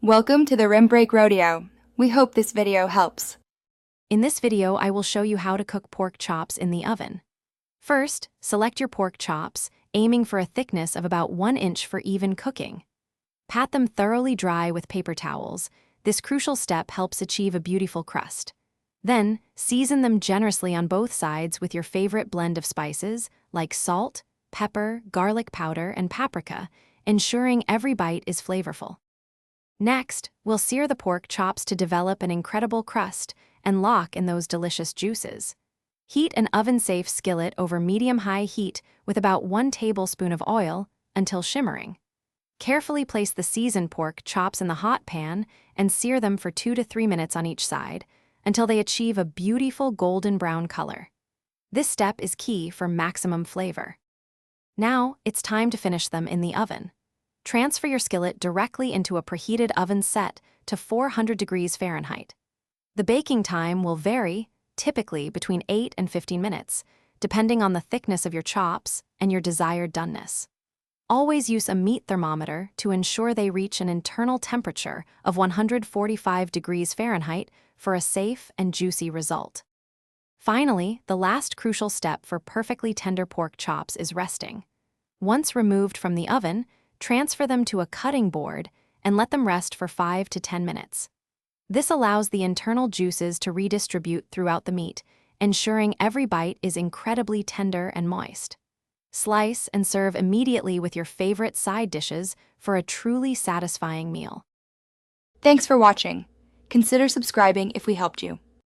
Welcome to the Rim Break Rodeo. We hope this video helps. In this video, I will show you how to cook pork chops in the oven. First, select your pork chops, aiming for a thickness of about 1 inch for even cooking. Pat them thoroughly dry with paper towels. This crucial step helps achieve a beautiful crust. Then, season them generously on both sides with your favorite blend of spices, like salt, pepper, garlic powder, and paprika, ensuring every bite is flavorful. Next, we'll sear the pork chops to develop an incredible crust and lock in those delicious juices. Heat an oven-safe skillet over medium-high heat with about 1 tablespoon of oil until shimmering. Carefully place the seasoned pork chops in the hot pan and sear them for 2 to 3 minutes on each side until they achieve a beautiful golden brown color. This step is key for maximum flavor. Now, it's time to finish them in the oven. Transfer your skillet directly into a preheated oven set to 400 degrees Fahrenheit. The baking time will vary, typically between 8 and 15 minutes, depending on the thickness of your chops and your desired doneness. Always use a meat thermometer to ensure they reach an internal temperature of 145 degrees Fahrenheit for a safe and juicy result. Finally, the last crucial step for perfectly tender pork chops is resting. Once removed from the oven, transfer them to a cutting board and let them rest for 5 to 10 minutes. This allows the internal juices to redistribute throughout the meat, ensuring every bite is incredibly tender and moist. Slice and serve immediately with your favorite side dishes for a truly satisfying meal. Thanks for watching. Consider subscribing if we helped you.